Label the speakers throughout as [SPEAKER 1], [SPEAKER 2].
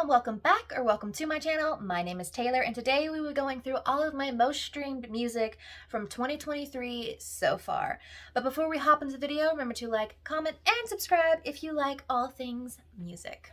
[SPEAKER 1] welcome back or welcome to my channel. My name is Taylor and today we will be going through all of my most streamed music from 2023 so far. But before we hop into the video, remember to like, comment, and subscribe if you like all things music.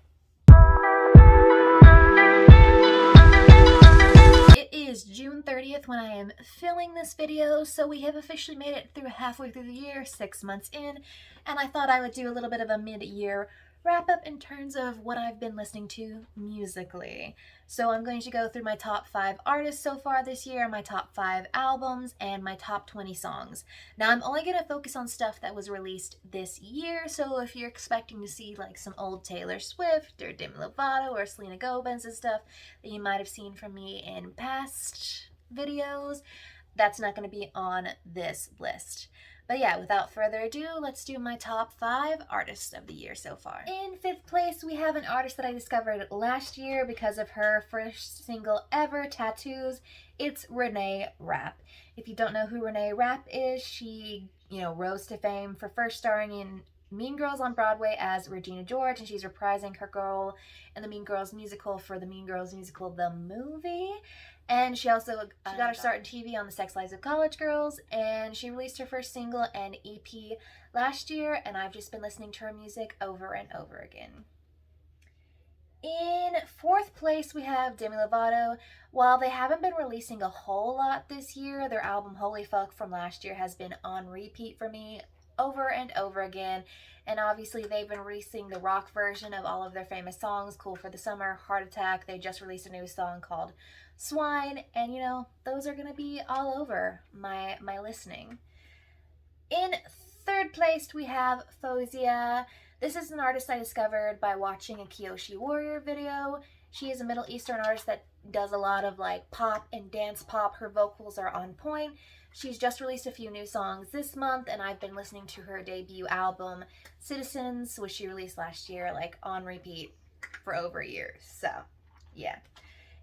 [SPEAKER 1] It is June 30th when I am filming this video, so we have officially made it through halfway through the year, 6 months in, and I thought I would do a little bit of a mid-year wrap up in terms of what I've been listening to musically. So I'm going to go through my top 5 artists so far this year, my top 5 albums, and my top 20 songs. Now I'm only going to focus on stuff that was released this year, so if you're expecting to see like some old Taylor Swift or Demi Lovato or Selena Gomez and stuff that you might have seen from me in past videos, that's not going to be on this list. But yeah, without further ado, let's do my top 5 artists of the year so far. In 5th place, we have an artist that I discovered last year because of her first single ever, Tattoos. It's Renee Rapp. If you don't know who Renee Rapp is, she, rose to fame for first starring in Mean Girls on Broadway as Regina George, and she's reprising her role in the Mean Girls musical for the Mean Girls musical, the movie. And she also got her start in TV on The Sex Lives of College Girls, and she released her first single and EP last year, and I've just been listening to her music over and over again. In 4th place, we have Demi Lovato. While they haven't been releasing a whole lot this year, their album Holy Fuck from last year has been on repeat for me over and over again, and obviously they've been releasing the rock version of all of their famous songs, Cool for the Summer, Heart Attack. They just released a new song called Swine, and those are gonna be all over my listening. In 3rd place, we have Fozia. This is an artist I discovered by watching a Kyoshi Warrior video. She is a Middle Eastern artist that does a lot of like pop and dance pop. Her vocals are on point. She's just released a few new songs this month, and I've been listening to her debut album, Citizens, which she released last year, like on repeat for over a year. So, yeah.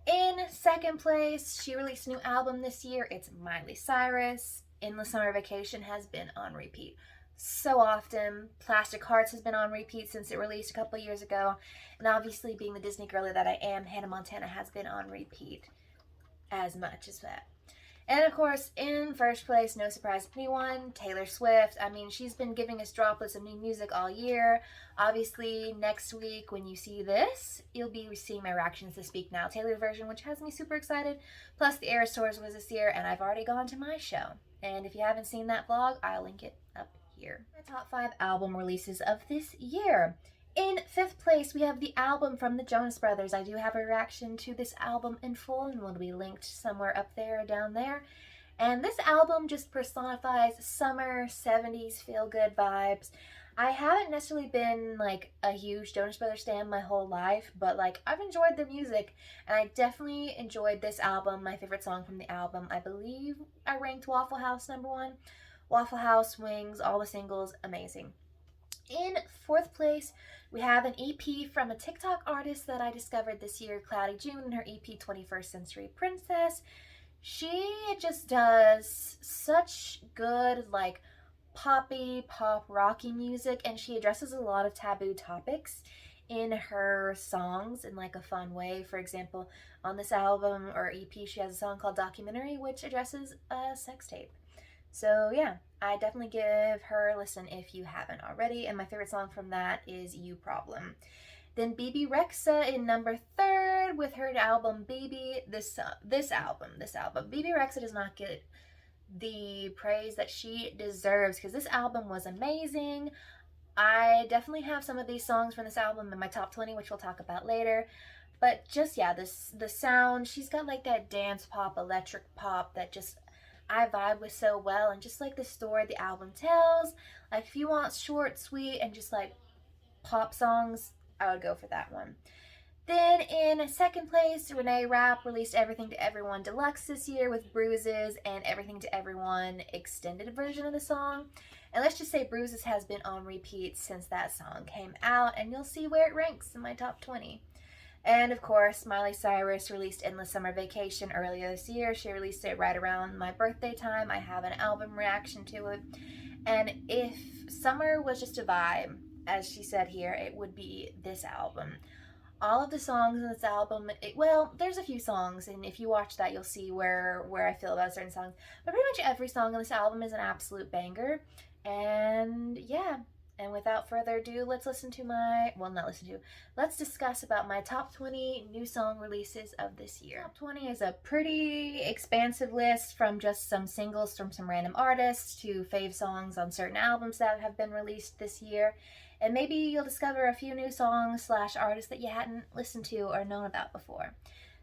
[SPEAKER 1] In 2nd place, she released a new album this year. It's Miley Cyrus. Endless Summer Vacation has been on repeat so often. Plastic Hearts has been on repeat since it released a couple years ago. And obviously, being the Disney girly that I am, Hannah Montana has been on repeat as much as that. And of course, in 1st place, no surprise to anyone, Taylor Swift. I mean, she's been giving us droplets of new music all year. Obviously, next week when you see this, you'll be seeing my reactions to Speak Now Taylor version, which has me super excited. Plus, the Eras Tours was this year, and I've already gone to my show. And if you haven't seen that vlog, I'll link it up here. My top 5 album releases of this year. In 5th place, we have the album from the Jonas Brothers. I do have a reaction to this album in full, and will be linked somewhere up there or down there. And this album just personifies summer 70s feel-good vibes. I haven't necessarily been like a huge Jonas Brothers fan my whole life, but like I've enjoyed their music, and I definitely enjoyed this album. My favorite song from the album, I believe I ranked Waffle House #1. Waffle House, Wings, all the singles, amazing. In 4th place, we have an EP from a TikTok artist that I discovered this year, Cloudy June, and her EP 21st Century Princess. She just does such good like poppy, pop, rocky music, and she addresses a lot of taboo topics in her songs in like a fun way. For example, on this album or EP, she has a song called Documentary, which addresses a sex tape. So yeah, I definitely give her a listen if you haven't already, and my favorite song from that is You Problem. Then Bebe Rexha in number 3rd with her album Baby. This album. Bebe Rexha does not get the praise that she deserves because this album was amazing. I definitely have some of these songs from this album in my top 20, which we'll talk about later. But just, yeah, the sound, she's got like that dance pop, electric pop that just I vibe with so well, and just like the story the album tells, like if you want short, sweet, and just like pop songs, I would go for that one. Then in 2nd place, Renee Rapp released Everything to Everyone Deluxe this year with Bruises and Everything to Everyone extended version of the song. And let's just say Bruises has been on repeat since that song came out, and you'll see where it ranks in my top 20. And of course, Miley Cyrus released Endless Summer Vacation earlier this year. She released it right around my birthday time. I have an album reaction to it. And if summer was just a vibe, as she said here, it would be this album. All of the songs in this album, well, there's a few songs, and if you watch that, you'll see where I feel about certain songs. But pretty much every song on this album is an absolute banger. And yeah, and without further ado, let's listen to not listen to, let's discuss about my top 20 new song releases of this year. Top 20 is a pretty expansive list from just some singles from some random artists to fave songs on certain albums that have been released this year. And maybe you'll discover a few new songs / artists that you hadn't listened to or known about before.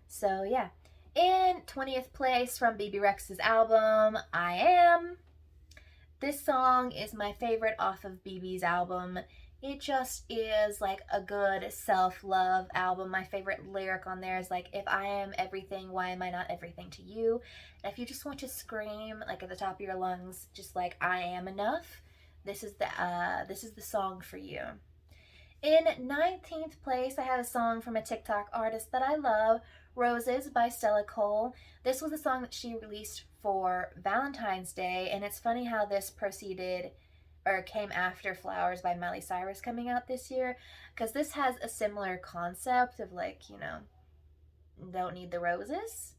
[SPEAKER 1] So yeah. In 20th place from BB Rex's album, I Am. This song is my favorite off of BB's album. It just is like a good self-love album. My favorite lyric on there is like, if I am everything, why am I not everything to you? And if you just want to scream like at the top of your lungs, just like I am enough, this is the song for you. In 19th place, I have a song from a TikTok artist that I love, Roses by Stella Cole. This was a song that she released for Valentine's Day, and it's funny how this proceeded or came after Flowers by Miley Cyrus coming out this year, because this has a similar concept of like, don't need the roses.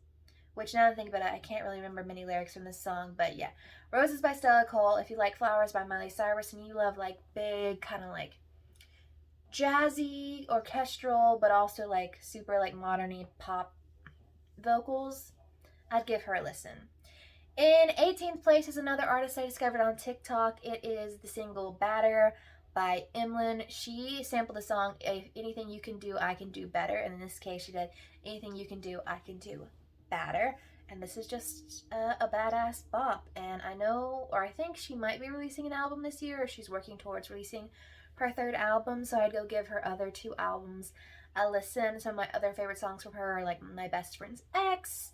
[SPEAKER 1] Which now that I think about it, I can't really remember many lyrics from this song, but yeah. Roses by Stella Cole. If you like Flowers by Miley Cyrus and you love like big, kind of like jazzy, orchestral, but also like super like modern-y pop vocals, I'd give her a listen. In 18th place is another artist I discovered on TikTok. It is the single Batter by Emlyn. She sampled the song Anything You Can Do, I Can Do Better. And in this case, she did Anything You Can Do, I Can Do Batter. And this is just a badass bop. And I think she might be releasing an album this year, or she's working towards releasing her third album. So I'd go give her other 2 albums a listen. Some of my other favorite songs from her are like My Best Friend's Ex,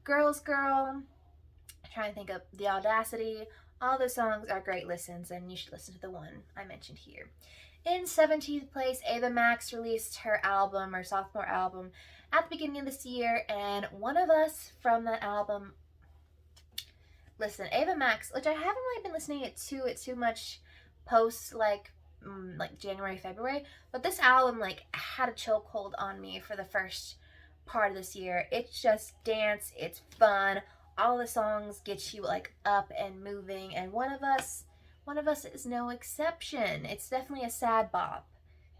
[SPEAKER 1] Girl's Girl. I'm trying to think of The Audacity. All those songs are great listens, and you should listen to the one I mentioned here. In 17th place, Ava Max released her album, her sophomore album, at the beginning of this year, and One of Us from that album. Listen, Ava Max, which I haven't really been listening to it too much post like January, February, but this album like had a chokehold on me for the first part of this year. It's just dance, it's fun. All the songs get you like up and moving, and One of Us is no exception. It's definitely a sad bop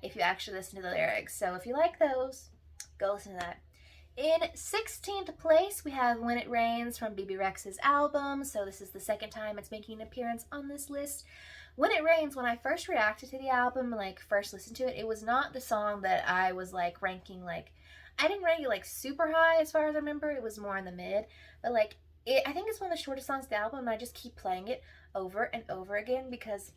[SPEAKER 1] if you actually listen to the lyrics. So if you like those, go listen to that. In 16th place, we have When It Rains from BB Rex's album. So this is the second time it's making an appearance on this list. When It Rains, when I first reacted to the album, like first listened to it, it was not the song that I was like ranking, like I didn't rank it like super high as far as I remember. It was more in the mid, but like I think it's one of the shortest songs of the album, and I just keep playing it over and over again because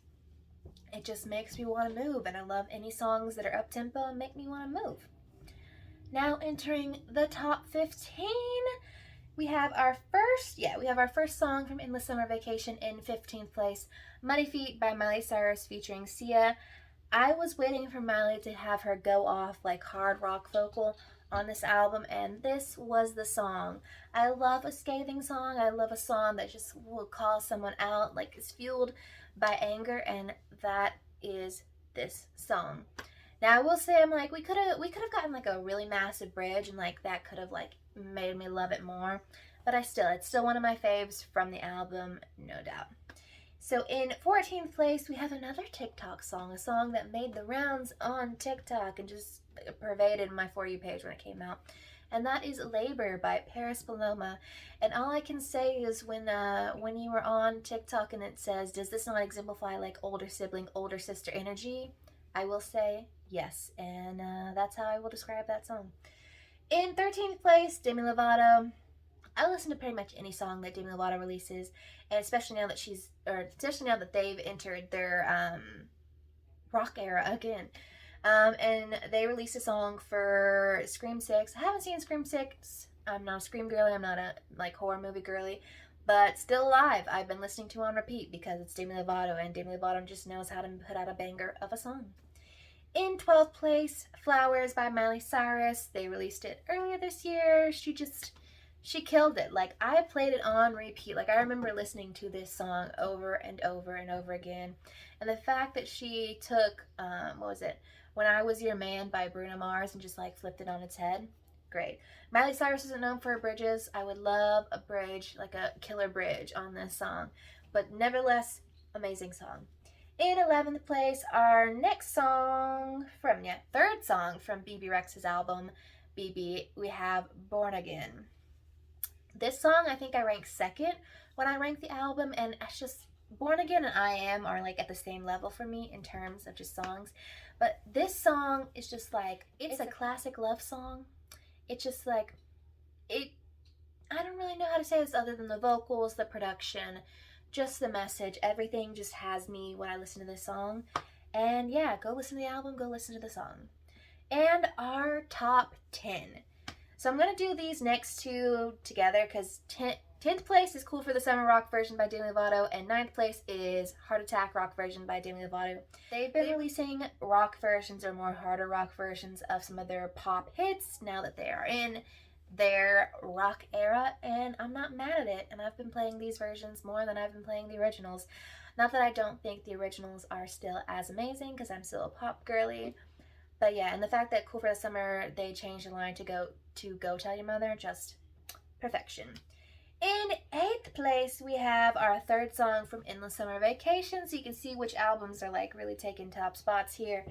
[SPEAKER 1] it just makes me want to move, and I love any songs that are up-tempo and make me want to move. Now entering the top 15, we have our first song from Endless Summer Vacation in 15th place, Muddy Feet by Miley Cyrus featuring Sia. I was waiting for Miley to have her go off like hard rock vocal on this album, and this was the song. I love a scathing song. I love a song that just will call someone out, like is fueled by anger, and that is this song. Now I will say, I'm like, we could have gotten like a really massive bridge, and like that could have like made me love it more. But it's still one of my faves from the album, no doubt. So in 14th place, we have another TikTok song, a song that made the rounds on TikTok and just pervaded my For You page when it came out. And that is Labor by Paris Paloma. And all I can say is when you were on TikTok and it says, does this not exemplify like older sibling, older sister energy? I will say yes. And that's how I will describe that song. In 13th place, Demi Lovato. I listen to pretty much any song that Demi Lovato releases, and especially now that they've entered their rock era again. And they released a song for Scream 6. I haven't seen Scream 6. I'm not a Scream girly. I'm not a like horror movie girly. But Still Alive, I've been listening to on repeat because it's Demi Lovato, and Demi Lovato just knows how to put out a banger of a song. In 12th place, Flowers by Miley Cyrus. They released it earlier this year. She killed it. Like, I played it on repeat. Like, I remember listening to this song over and over and over again. And the fact that she took, When I Was Your Man by Bruno Mars and just like flipped it on its head. Great. Miley Cyrus isn't known for her bridges. I would love a bridge, like a killer bridge on this song. But nevertheless, amazing song. In 11th place, our next song from, third song from BB Rex's album, BB, we have Born Again. This song, I think I ranked second when I ranked the album, and it's just, Born Again and I Am are like at the same level for me in terms of just songs. But this song is just like, it's a classic love song. It's just like, I don't really know how to say this other than the vocals, the production, just the message. Everything just has me when I listen to this song. And yeah, go listen to the album, go listen to the song. And our top 10. So I'm going to do these next two together because 10th place is Cool for the Summer rock version by Demi Lovato, and 9th place is Heart Attack rock version by Demi Lovato. They've been releasing rock versions or more harder rock versions of some of their pop hits now that they are in their rock era, and I'm not mad at it. And I've been playing these versions more than I've been playing the originals. Not that I don't think the originals are still as amazing, because I'm still a pop girly. But yeah, and the fact that Cool for the Summer, they changed the line to Go Tell Your Mother, just perfection. In 8th place, we have our third song from Endless Summer Vacation, so you can see which albums are like really taking top spots here.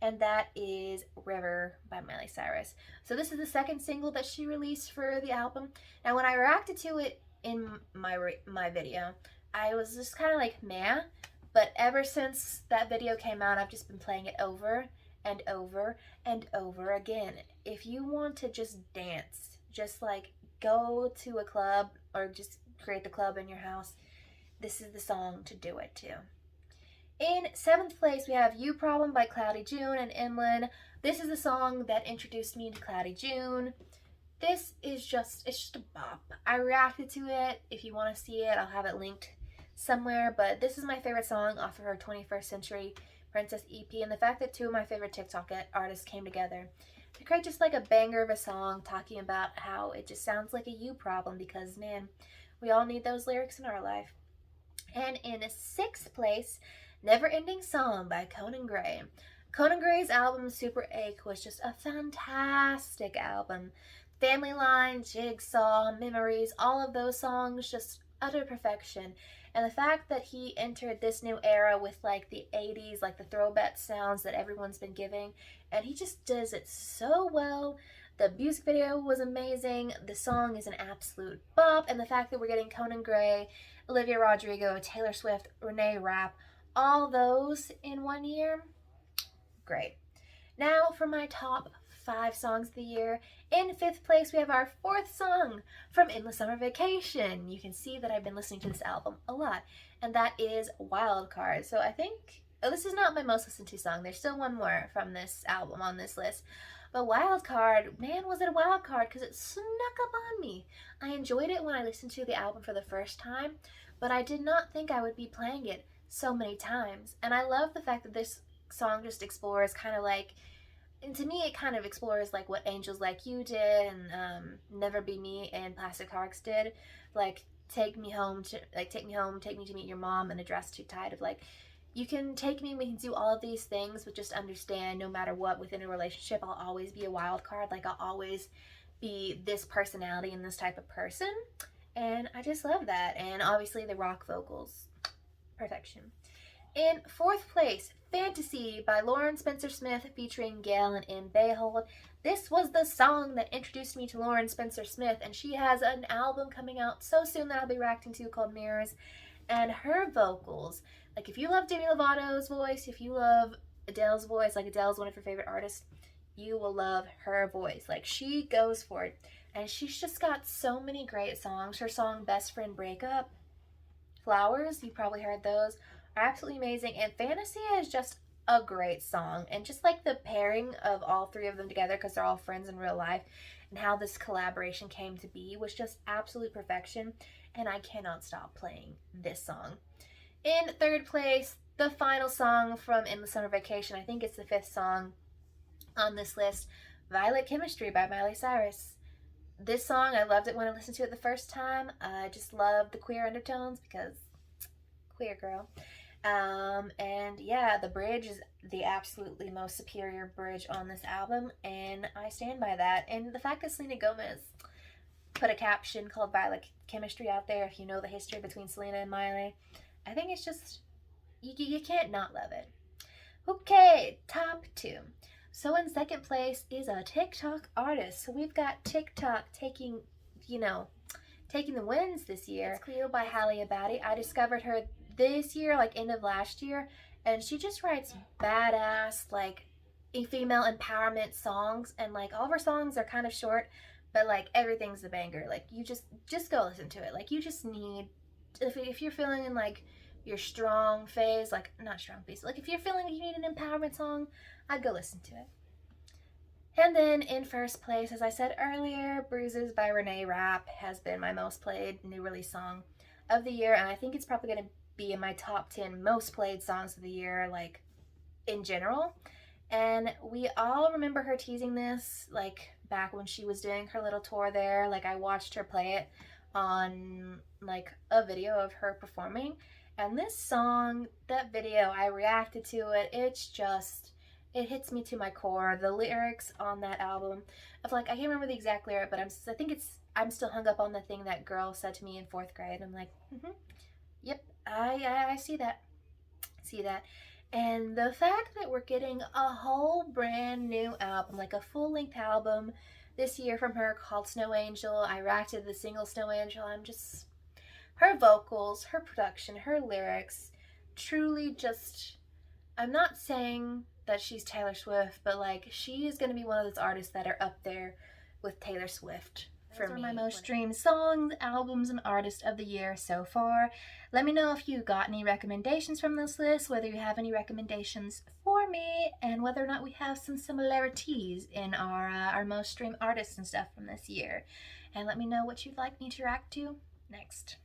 [SPEAKER 1] And that is River by Miley Cyrus. So this is the second single that she released for the album. Now when I reacted to it in my video, I was just kind of like, meh. But ever since that video came out, I've just been playing it over and over and over again. If you want to just dance, just like go to a club or just create the club in your house, this is the song to do it to. In 7th place, we have You Problem by Cloudy June and Emlyn. This is the song that introduced me to Cloudy June. This is it's just a bop. I reacted to it. If you want to see it, I'll have it linked somewhere. But this is my favorite song off of her 21st Century Princess EP. And the fact that two of my favorite TikTok artists came together to create just like a banger of a song talking about how it just sounds like a you problem, because man, we all need those lyrics in our life. And in 6th place, Never Ending Song by Conan Gray. Conan Gray's album Super Ache was just a fantastic album. Family Line, Jigsaw, Memories, all of those songs, just utter perfection. And the fact that he entered this new era with like the 80s, like the throwback sounds that everyone's been giving, and he just does it so well. The music video was amazing. The song is an absolute bop. And the fact that we're getting Conan Gray, Olivia Rodrigo, Taylor Swift, Renee Rapp, all those in one year, great. Now for my top 5 songs of the year. In 5th place, we have our 4th song from Endless Summer Vacation. You can see that I've been listening to this album a lot, and that is Wild Card. So I think, this is not my most listened to song. There's still one more from this album on this list. But Wild Card, man, was it a wild card, because it snuck up on me. I enjoyed it when I listened to the album for the first time, but I did not think I would be playing it so many times. And I love the fact that this song just explores kind of like, and to me it kind of explores like what Angels Like You did, and Never Be Me and Plastic Hearts did, like take me home, take me to meet your mom, and A Dress Too Tight, of like, you can take me, we can do all of these things, but just understand no matter what within a relationship, I'll always be a wild card. Like I'll always be this personality and this type of person. And I just love that. And obviously the rock vocals, perfection. In 4th place, Fantasy by Lauren Spencer Smith featuring Gail and M. Bayhold. This was the song that introduced me to Lauren Spencer Smith, and she has an album coming out so soon that I'll be reacting to called Mirrors. And her vocals, like if you love Demi Lovato's voice, if you love Adele's voice, like Adele's one of her favorite artists, you will love her voice. Like she goes for it. And she's just got so many great songs. Her song Best Friend Breakup, Flowers, you probably heard those, are absolutely amazing. And Fantasy is just a great song. And just like the pairing of all 3 of them together, because they're all friends in real life, and how this collaboration came to be was just absolute perfection. And I cannot stop playing this song. In 3rd place, the final song from Endless Summer Vacation. I think it's the 5th song on this list, Violet Chemistry by Miley Cyrus. This song, I loved it when I listened to it the first time. I just love the queer undertones, because queer girl. And yeah, the bridge is the absolutely most superior bridge on this album, and I stand by that. And the fact that Selena Gomez put a caption called Violet Chemistry out there, if you know the history between Selena and Miley, I think it's just, you can't not love it. Okay, top two. So in second place is a TikTok artist. So we've got TikTok taking, you know, taking the wins this year. It's Cleo by Halle Abadi. I discovered her this year, like end of last year, and she just writes badass, like female empowerment songs, and like all of her songs are kind of short, but like everything's a banger. Like you just go listen to it. Like you just need, if you're feeling in like your strong phase, like not strong phase, like if you're feeling like you need an empowerment song, I'd go listen to it. And then in first place, as I said earlier, Bruises by Renee Rapp has been my most played new release song of the year, and I think it's probably going to be in my top 10 most played songs of the year, like in general. And we all remember her teasing this, like back when she was doing her little tour there. Like I watched her play it on like a video of her performing. And this song, that video, I reacted to it. It's just, it hits me to my core. The lyrics on that album, of like, I can't remember the exact lyric, but I think it's, I'm still hung up on the thing that girl said to me in fourth grade. I'm like, yep, I see that. See that. And the fact that we're getting a whole brand new album, like a full length album this year from her called Snow Angel. I reacted to the single Snow Angel. I'm just, her vocals, her production, her lyrics, truly just, I'm not saying that she's Taylor Swift, but like she is going to be one of those artists that are up there with Taylor Swift. For me, my most streamed songs, albums, and artists of the year so far. Let me know if you got any recommendations from this list, whether you have any recommendations for me, and whether or not we have some similarities in our most streamed artists and stuff from this year. And let me know what you'd like me to react to next.